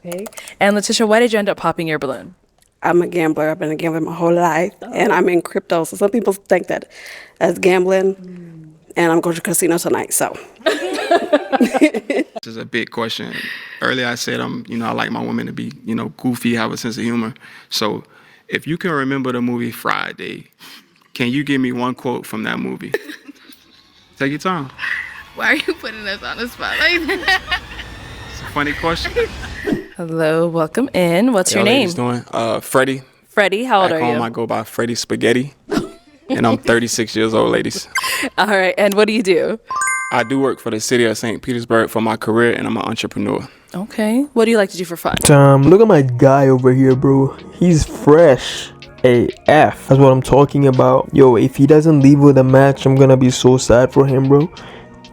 Okay. And Letitia, why did you end up popping your balloon? I'm a gambler. I've been a gambler my whole life, and I'm in crypto. So some people think that as gambling, and I'm going to casino tonight. So This is a big question. Earlier I said I like my women to be, goofy, have a sense of humor. So if you can remember the movie Friday, can you give me one quote from that movie? Take your time. Why are you putting us on the spot like that? It's a funny question. Hello, welcome in. What's your name? How ladies doing? Freddie. Freddie, how old Back are home you? I go by Freddie Spaghetti. And I'm 36 years old, ladies. All right, and what do you do? I do work for the city of St. Petersburg for my career, and I'm an entrepreneur. Okay, what do you like to do for fun? Look at my guy over here, bro. He's fresh AF. That's what I'm talking about. Yo, if he doesn't leave with a match, I'm gonna be so sad for him, bro.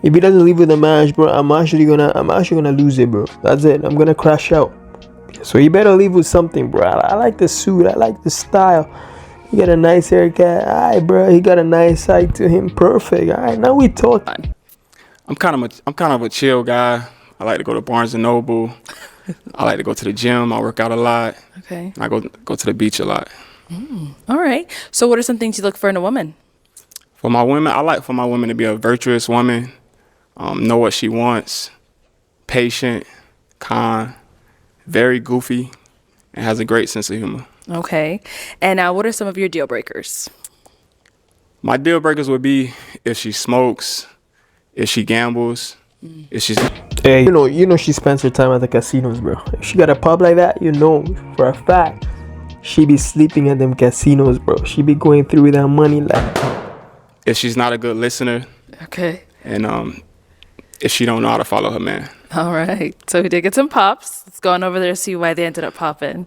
If he doesn't leave with a match, bro, I'm actually gonna lose it, bro. That's it. I'm gonna crash out. So you better leave with something, bro. I like the suit. I like the style. He got a nice haircut. Alright, bro. He got a nice side to him. Perfect. Alright, now we talk. I'm kind of a chill guy. I like to go to Barnes and Noble. I like to go to the gym. I work out a lot. Okay. I go to the beach a lot. All right. So what are some things you look for in a woman? For my women, I like for my women to be a virtuous woman, know what she wants, patient, kind, very goofy, and has a great sense of humor. Okay. And now what are some of your deal breakers? My deal breakers would be if she smokes, if she gambles, if she's... Hey, you know she spends her time at the casinos, bro. If she got a pub like that, you know for a fact she be sleeping at them casinos, bro. She be going through that money like. If she's not a good listener. Okay. And if she don't know how to follow her man. All right. So we did get some pops. Let's go on over there and see why they ended up popping.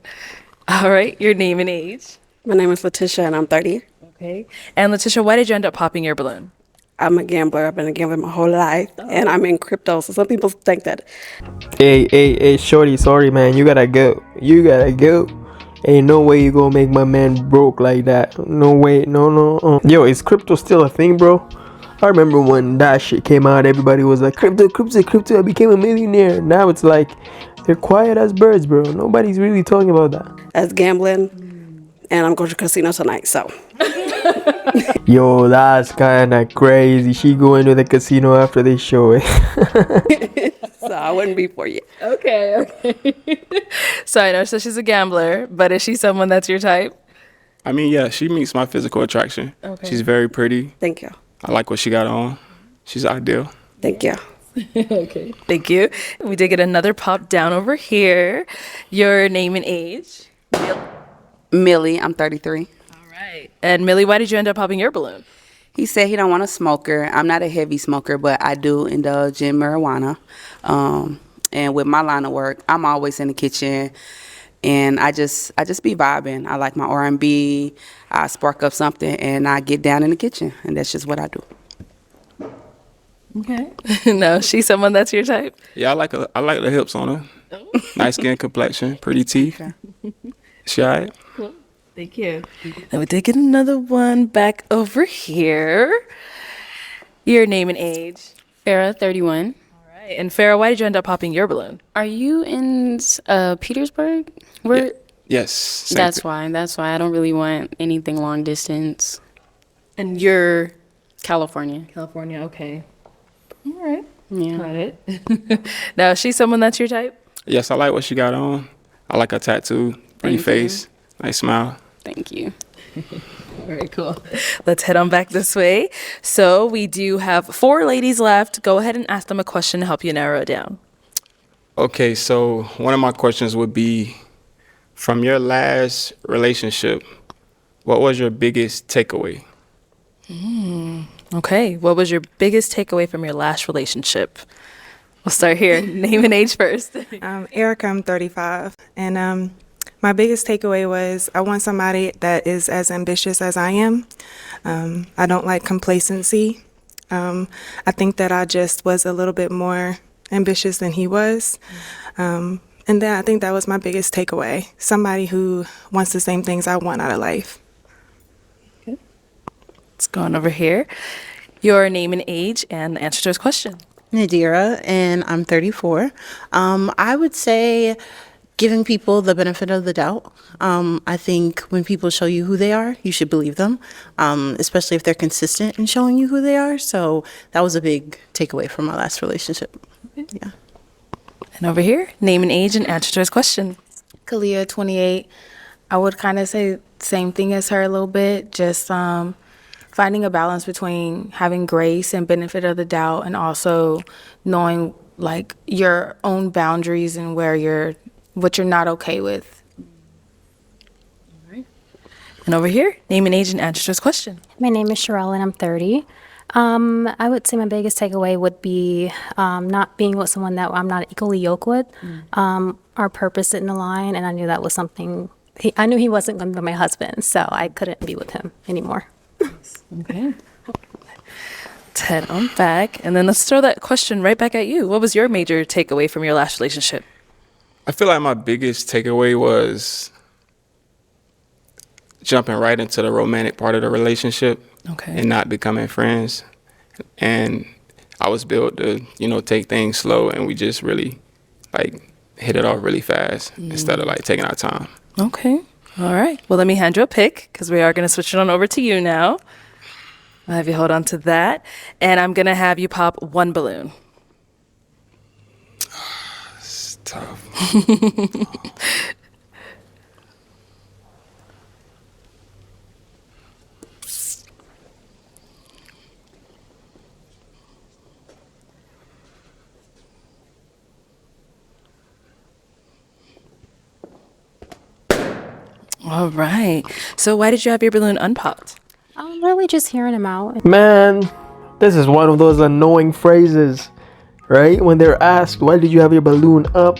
All right. Your name and age. my name is Letitia, and I'm 30. Okay. And Letitia, why did you end up popping your balloon? I'm a gambler. I've been a gambler my whole life, and I'm in crypto. So some people think that. Hey, shorty, sorry, man. You gotta go. Ain't no way you gonna make my man broke like that. No way. No. Yo, is crypto still a thing, bro? I remember when that shit came out, everybody was like, crypto, I became a millionaire. Now it's like, they're quiet as birds, bro. Nobody's really talking about that. As gambling, and I'm going to casino tonight, so. Yo, that's kind of crazy. She going to the casino after they show it. So I wouldn't be for you. Okay. So I know so she's a gambler, but is she someone that's your type? I mean, yeah, she meets my physical attraction. Okay. She's very pretty. Thank you. I like what she got on. She's ideal. Thank you. Okay. Thank you. We did get another pop down over here. Your name and age. Millie, I'm 33. All right. And Millie, why did you end up popping your balloon? He said he don't want a smoker. I'm not a heavy smoker, but I do indulge in marijuana. And with my line of work, I'm always in the kitchen, and I just be vibing. I like my R&B. I spark up something, and I get down in the kitchen, and that's just what I do. Okay. No, she's someone that's your type. Yeah, I like the hips on her. Nice skin complexion, pretty teeth. She all right? Cool. Thank you. And we did get another one back over here. Your name and age. Farrah, 31. All right. And Farrah, why did you end up popping your balloon? Are you in Petersburg? Where? Yes. That's why. I don't really want anything long distance. And you're California. California. Okay. All right. Yeah. Got it. Now, is she someone that's your type? Yes, I like what she got on. I like her tattoo, pretty Thank face, nice smile. Thank you. Very cool. Let's head on back this way. So we do have 4 ladies left. Go ahead and ask them a question to help you narrow it down. Okay, so one of my questions would be, from your last relationship, what was your biggest takeaway? Okay. What was your biggest takeaway from your last relationship? We'll start here. Name and age first. Erica, I'm 35, and my biggest takeaway was I want somebody that is as ambitious as I am. I don't like complacency. I think that I just was a little bit more ambitious than he was. And then I think that was my biggest takeaway. Somebody who wants the same things I want out of life. Okay. Let's go on over here. Your name and age and the answer to his question. Nadira, and I'm 34. I would say giving people the benefit of the doubt. I think when people show you who they are, you should believe them, especially if they're consistent in showing you who they are. So that was a big takeaway from my last relationship. Yeah. And over here, name and age and answer to his question. Kalia, 28. I would kind of say same thing as her a little bit, just finding a balance between having grace and benefit of the doubt and also knowing like your own boundaries and what you're not okay with. And over here, name and age and answer to his question. My name is Sherelle and I'm 30. I would say my biggest takeaway would be not being with someone that I'm not equally yoked with. Our purpose didn't align, and I knew that was something. I knew he wasn't going to be my husband, so I couldn't be with him anymore. Okay. Let's head on back, and then let's throw that question right back at you. What was your major takeaway from your last relationship? I feel like my biggest takeaway was jumping right into the romantic part of the relationship and not becoming friends. And I was built to, take things slow, and we just really hit it off really fast instead of taking our time. Okay. All right. Well, let me hand you a pick because we are going to switch it on over to you now. I'll have you hold on to that. And I'm going to have you pop one balloon. It's tough. All right. So why did you have your balloon unpopped? I'm really just hearing him out. Man, this is one of those annoying phrases, right? When they're asked, why did you have your balloon up?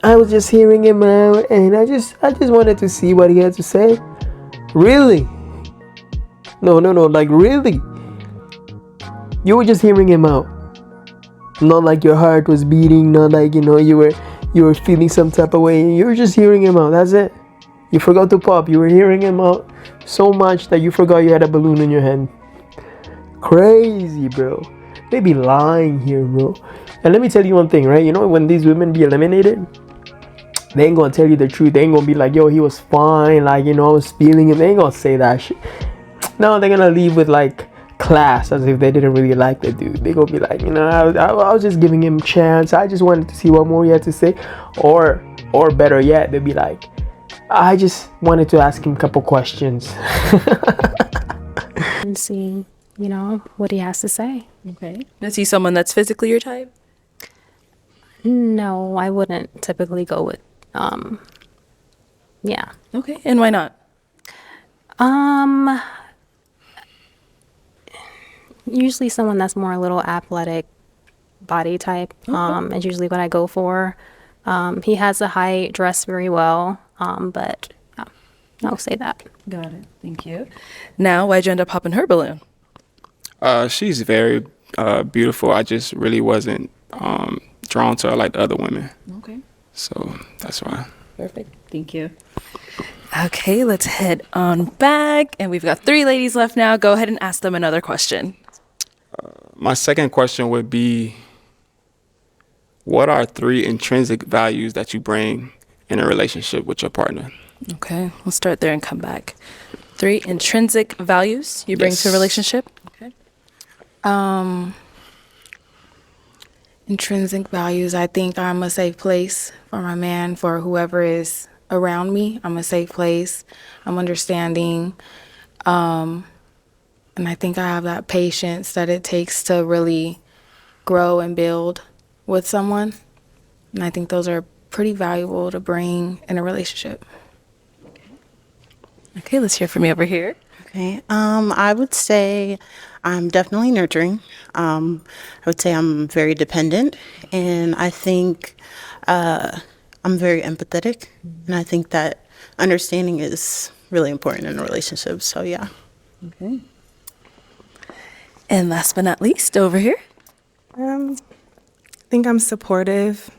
I was just hearing him out, and I just wanted to see what he had to say. Really? No, like really? You were just hearing him out. Not like your heart was beating, not like, you were feeling some type of way. You were just hearing him out, that's it. You forgot to pop. You were hearing him out so much that you forgot you had a balloon in your hand. Crazy, bro. They be lying here, bro. And let me tell you one thing, right? When these women be eliminated, they ain't gonna tell you the truth. They ain't gonna be like, yo, he was fine. I was feeling him. They ain't gonna say that shit. No, they're gonna leave with class as if they didn't really like the dude. They gonna be like, I was just giving him a chance. I just wanted to see what more he had to say. Or better yet, they'll be like, I just wanted to ask him a couple questions. And see, what he has to say. Okay. Is he someone that's physically your type? No, I wouldn't typically go with, yeah. Okay. And why not? Usually someone that's more a little athletic body type, is usually what I go for. He has a height, dressed very well, but yeah, I'll say that. Got it. Thank you. Now, why'd you end up popping her balloon? She's very beautiful. I just really wasn't drawn to her like the other women. Okay. So that's why. Perfect. Thank you. Okay, let's head on back. And we've got 3 ladies left now. Go ahead and ask them another question. My second question would be, what are 3 intrinsic values that you bring in a relationship with your partner? Okay, we'll start there and come back. 3 intrinsic values you bring to a relationship? Okay. Intrinsic values, I think I'm a safe place for my man, for whoever is around me. I'm a safe place. I'm understanding. And I think I have that patience that it takes to really grow and build with someone. And I think those are pretty valuable to bring in a relationship. Okay, let's hear from you over here. Okay. I would say I'm definitely nurturing. I would say I'm very dependent, and I think I'm very empathetic, and I think that understanding is really important in a relationship. So yeah. Okay. And last but not least, over here. I think I'm supportive.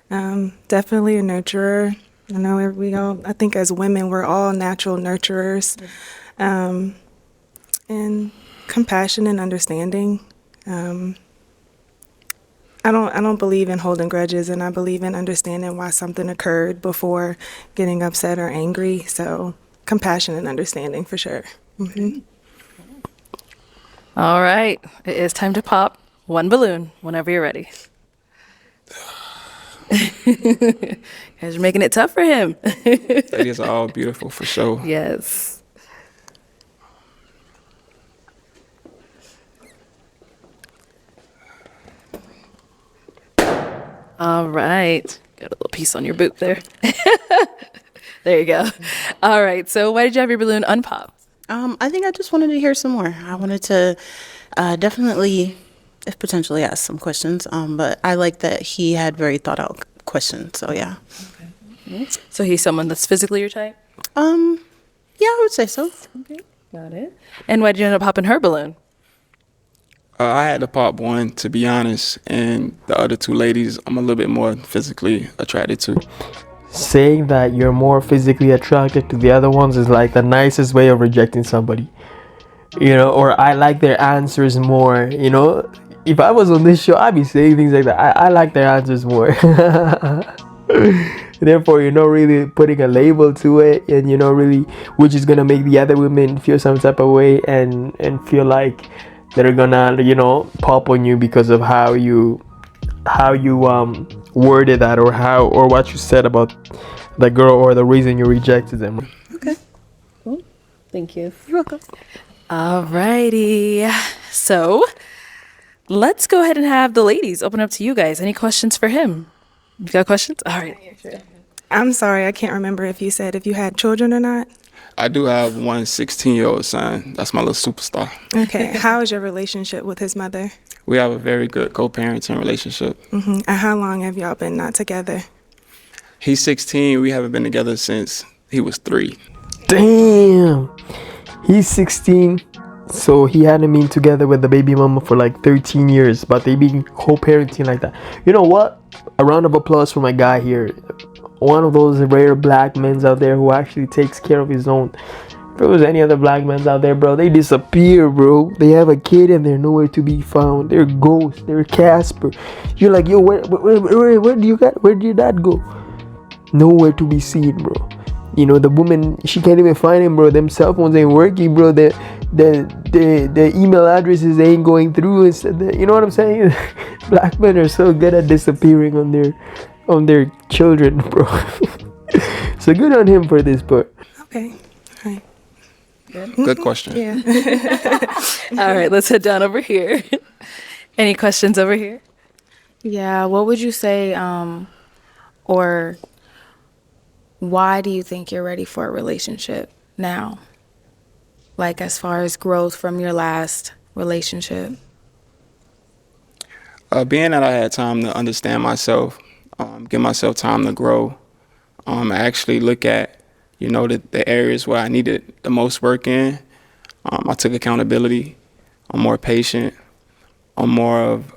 Definitely a nurturer. I think as women, we're all natural nurturers. And compassion and understanding. I don't believe in holding grudges, and I believe in understanding why something occurred before getting upset or angry. So compassion and understanding for sure. All right. It is time to pop one balloon whenever you're ready. You guys are making it tough for him. Ladies are all beautiful for sure. Yes. All right. Got a little piece on your boot there. There you go. All right. So why did you have your balloon unpopped? I think I just wanted to hear some more. I wanted to definitely, if potentially, ask some questions. But I like that he had very thought out questions. So yeah. So he's someone that's physically your type? Yeah, I would say so. Okay. Got it. And why did you end up popping her balloon? I had to pop one, to be honest, and the other two ladies, I'm a little bit more physically attracted to. Saying that you're more physically attracted to the other ones is like the nicest way of rejecting somebody. You know, or I like their answers more. You know, if I was on this show, I'd be saying things like that. I like their answers more. Therefore, you're not really putting a label to it, and you're not really, which is gonna make the other women feel some type of way and feel like they're gonna, you know, pop on you because of how you worded that, or what you said about the girl, or the reason you rejected them. Okay. Cool. Thank you. You're welcome. Alrighty. So let's go ahead and have the ladies open up to you guys. Any questions for him? You got questions? All right. I'm sorry, I can't remember if you said if you had children or not. I do have one 16-year-old son. That's my little superstar. Okay. How is your relationship with his mother? We have a very good co-parenting relationship. And how long have y'all been not together? He's 16. We haven't been together since he was 3. Damn, he's 16, so he hadn't been together with the baby mama for like 13 years, but they been co-parenting like that. You know what? A round of applause for my guy here. One of those rare black men out there who actually takes care of his own. If there was any other black men out there, bro, they disappear, bro. They have a kid and they're nowhere to be found. They're ghosts. They're Casper. You're like, yo, where did your dad go? Nowhere to be seen, bro. You know, the woman, she can't even find him, bro. Them cell phones ain't working, bro. The email addresses ain't going through. You know what I'm saying? Black men are so good at disappearing on their children, bro. So good on him for this part. Okay. All right. Good question. Yeah. All right. Let's head down over here. Any questions over here? Yeah, what would you say, or why do you think you're ready for a relationship now? Like, as far as growth from your last relationship? Being that I had time to understand myself, give myself time to grow, I actually look at, you know, the areas where I needed the most work in. I took accountability. I'm more patient. I'm more of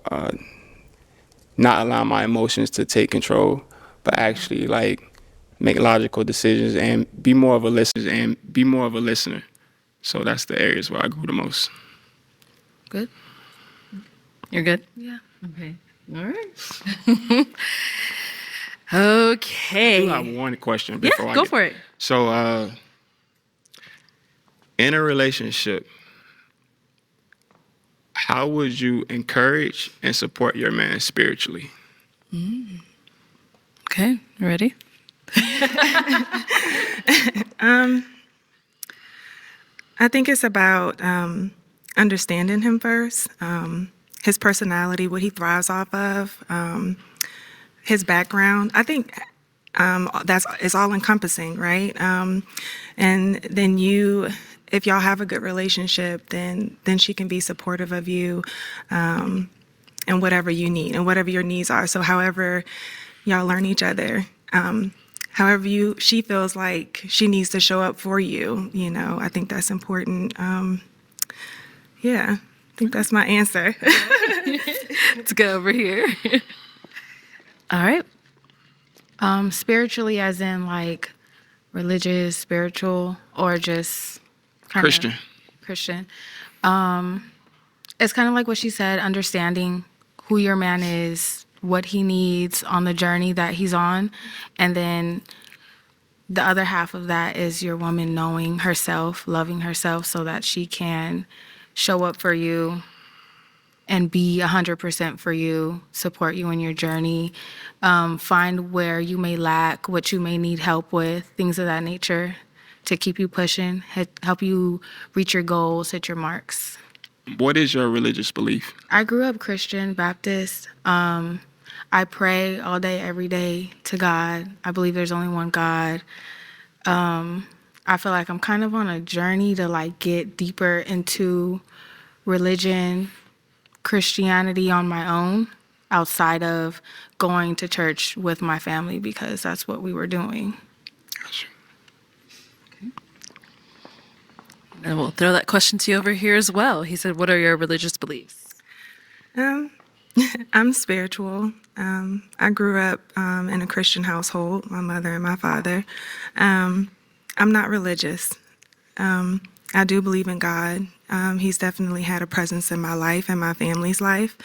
not allowing my emotions to take control, but actually like make logical decisions and be more of a listener. So that's the areas where I grew the most. Good. You're good? Yeah. Okay. All right. Okay. I do have one question before Yeah, go for it. So, in a relationship, how would you encourage and support your man spiritually? Okay. You ready? I think it's about understanding him first, his personality, what he thrives off of, his background. I think it's all encompassing, right? And then if y'all have a good relationship, then she can be supportive of you, and whatever you need and whatever your needs are. So however y'all learn each other, however she feels like she needs to show up for you, you know, I think that's important. Yeah, I think that's my answer. Let's go over here. All right. Spiritually, as in like religious, spiritual, or just kind Christian. Christian. It's kind of like what she said, understanding who your man is, what he needs on the journey that he's on. And then the other half of that is your woman knowing herself, loving herself so that she can show up for you and be 100% for you, support you in your journey, find where you may lack, what you may need help with, things of that nature to keep you pushing, help you reach your goals, hit your marks. What is your religious belief? I grew up Christian, Baptist. I pray all day, every day to God. I believe there's only one God. I feel like I'm kind of on a journey to like get deeper into religion, Christianity on my own, outside of going to church with my family because that's what we were doing. Gotcha. And we'll throw that question to you over here as well. He said, what are your religious beliefs? I'm spiritual. I grew up in a Christian household, my mother and my father. I'm not religious. I do believe in God. He's definitely had a presence in my life and my family's life.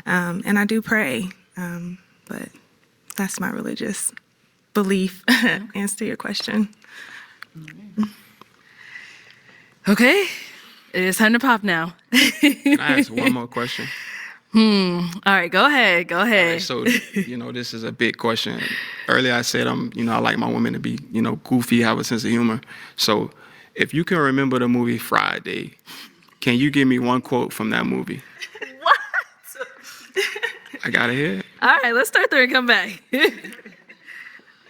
And I do pray. But that's my religious belief. Answer your question. Okay, it is time to pop now. Can I ask one more question? All right, go ahead. So, this is a big question. Earlier I said I like my women to be, goofy, have a sense of humor. So if you can remember the movie Friday, can you give me one quote from that movie? What? I gotta hear it. All right, let's start there and come back.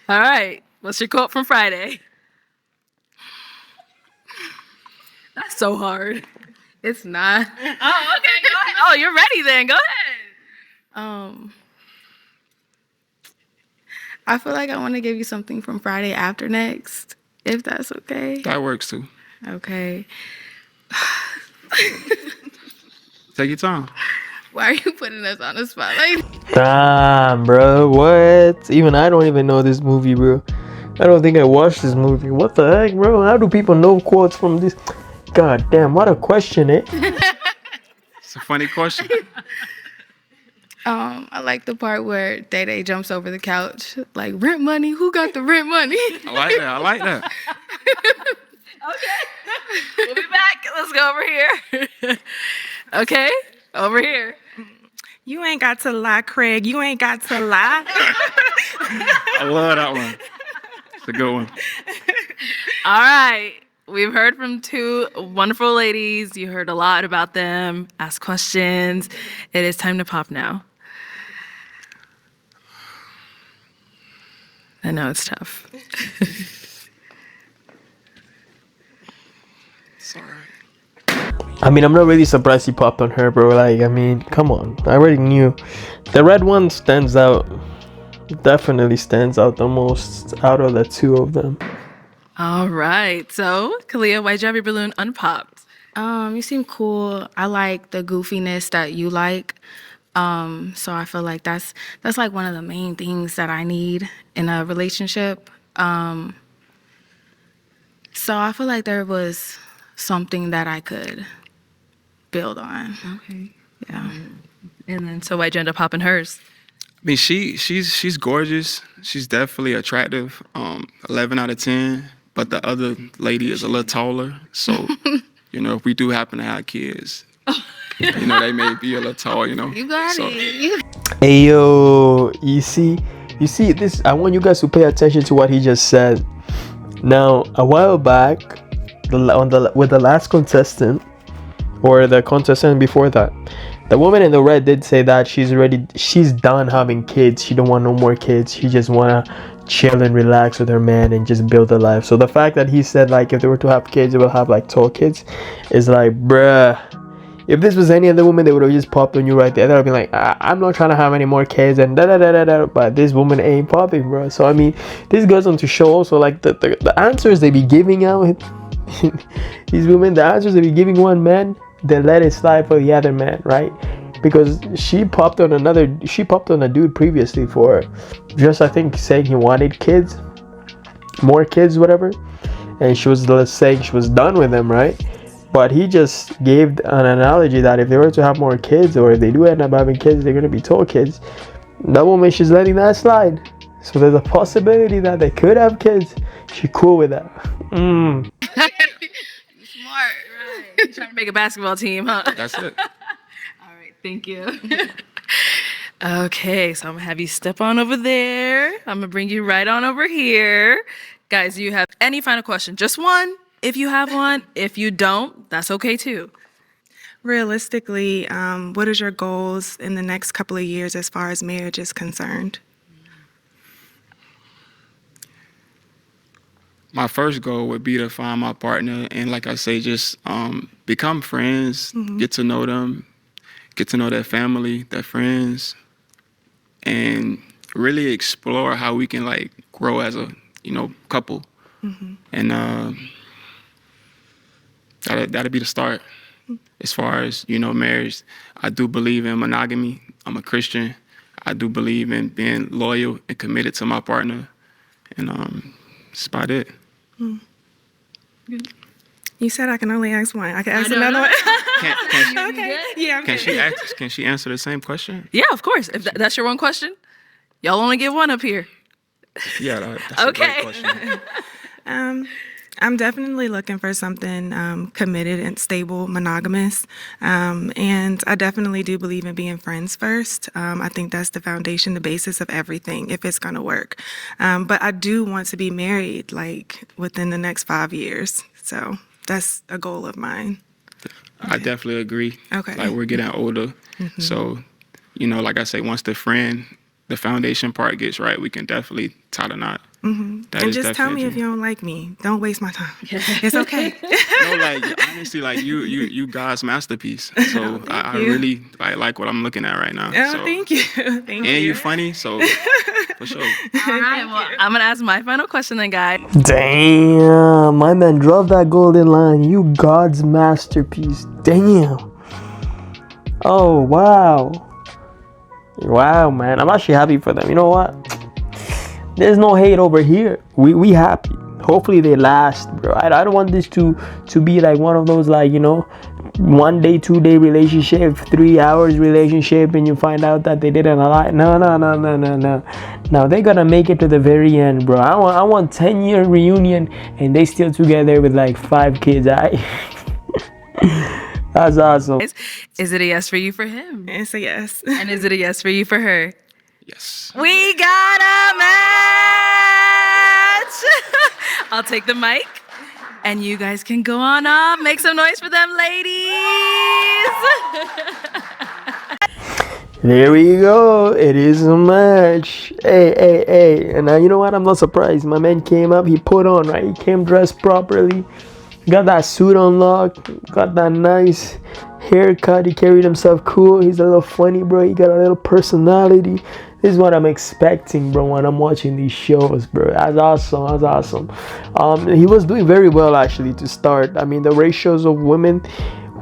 All right, what's your quote from Friday? That's so hard. It's not. Oh, okay, go ahead. Oh, you're ready then. Go ahead. I feel like I want to give you something from Friday after next, if that's okay. That works too. Okay. Take your time. Why are you putting us on the spot? Like, Damn, bro. What? Even I don't even know this movie, bro. I don't think I watched this movie. What the heck, bro? How do people know quotes from this? God damn, what a question, eh? It's a funny question. I like the part where Day jumps over the couch, like, rent money? Who got the rent money? I like that. Okay, we'll be back. Let's go over here. Okay, over here. You ain't got to lie, Craig. You ain't got to lie. I love that one. It's a good one. All right. We've heard from two wonderful ladies. You heard a lot about them. Ask questions. It is time to pop now. I know it's tough. Sorry. I mean, I'm not really surprised he popped on her, bro. Like, I mean, come on. I already knew. The red one stands out. Definitely stands out the most out of the two of them. All right. So, Kalia, why'd you have your balloon unpopped? You seem cool. I like the goofiness that you like. So I feel like that's like one of the main things that I need in a relationship. So I feel like there was something that I could build on. Okay. Yeah. And then, so why'd you end up popping hers? I mean, she's gorgeous. She's definitely attractive. 11 out of 10. But the other lady is a little taller. So, if we do happen to have kids, they may be a little tall, You got it. Hey, yo, you see this? I want you guys to pay attention to what he just said. Now, a while back, with the last contestant, or the contestant before that, the woman in the red did say that she's done having kids. She don't want no more kids. She just wanna chill and relax with her man and just build a life. So the fact that he said, like, if they were to have kids, they will have like tall kids, is like, bruh. If this was any other woman, they would have just popped on you right there. They would have been like, I'm not trying to have any more kids and da da da da da. But this woman ain't popping, bro. So I mean, this goes on to show also, like, the answers they be giving out. These women, the answers they be giving one man, they let it slide for the other man, right? Because she popped on a dude previously for just, I think, saying he wanted kids, more kids, whatever. And she was saying she was done with him, right? But he just gave an analogy that if they were to have more kids, or if they do end up having kids, they're gonna be tall kids. That woman, she's letting that slide. So there's a possibility that they could have kids. She cool with that. Smart, right? You're trying to make a basketball team, huh? That's it. All right, thank you. Okay, so I'm gonna have you step on over there. I'm gonna bring you right on over here. Guys, do you have any final question? Just one, if you have one. If you don't, that's okay too. Realistically, what is your goals in the next couple of years as far as marriage is concerned? My first goal would be to find my partner and, like I say, just become friends, get to know them, get to know their family, their friends, and really explore how we can like grow as a couple. And that'll be the start. As far as marriage, I do believe in monogamy. I'm a Christian. I do believe in being loyal and committed to my partner, and that's about it. You said I can only ask one. I can ask another one. Okay. Yeah. Can she answer the same question? Yeah, of course. If that's your one question, y'all only get one up here. Yeah, that's a great question. I'm definitely looking for something committed and stable, monogamous. And I definitely do believe in being friends first. I think that's the foundation, the basis of everything, if it's going to work. But I do want to be married, like, within the next 5 years. So that's a goal of mine. I definitely agree. Okay. Like, we're getting older. So, like I say, once the foundation part gets right, we can definitely tie the knot. And just tell me if you don't like me. Don't waste my time. It's okay. No, like, honestly, like, you God's masterpiece. So I really like what I'm looking at right now. Oh, So, thank you. Thank you. and you funny, so for sure. All right, well, I'm gonna ask my final question then, guys. Damn, my man dropped that golden line. You God's masterpiece. Damn. Oh, wow. Wow, man. I'm actually happy for them. You know what? There's no hate over here. We happy. Hopefully they last, bro. I don't want this to be like one of those, like, 1 day, 2 day relationship, 3 hours relationship, and you find out that they didn't lie. No. Now they gotta make it to the very end, bro. I want 10-year reunion and they still together with like 5 kids. That's awesome. Is it a yes for you for him? It's a yes. And is it a yes for you for her? Yes. We got a match! I'll take the mic, and you guys can go on up. Make some noise for them, ladies! There we go. It is a match. Hey. And now, you know what? I'm not surprised. My man came up. He put on, right? He came dressed properly. Got that suit on lock. Got that nice haircut. He carried himself cool. He's a little funny, bro. He got a little personality. This is what I'm expecting, bro, when I'm watching these shows, bro. That's awesome. He was doing very well, actually, to start. I mean, the ratios of women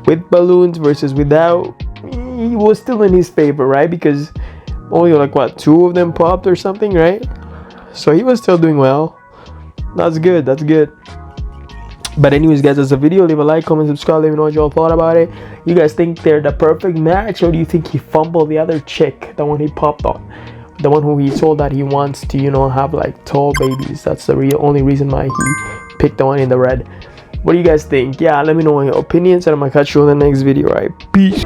with balloons versus without, he was still in his favor, right? Because only, like, 2 of them popped or something, right? So he was still doing well. That's good. But anyways, guys, that's the video. Leave a like, comment, subscribe. Let me know what y'all thought about it. You guys think they're the perfect match, or do you think he fumbled the other chick, the one he popped on, the one who he told that he wants to, have like tall babies? That's the only reason why he picked the one in the red. What do you guys think? Yeah, let me know your opinions, and I'm gonna catch you in the next video. Right, peace.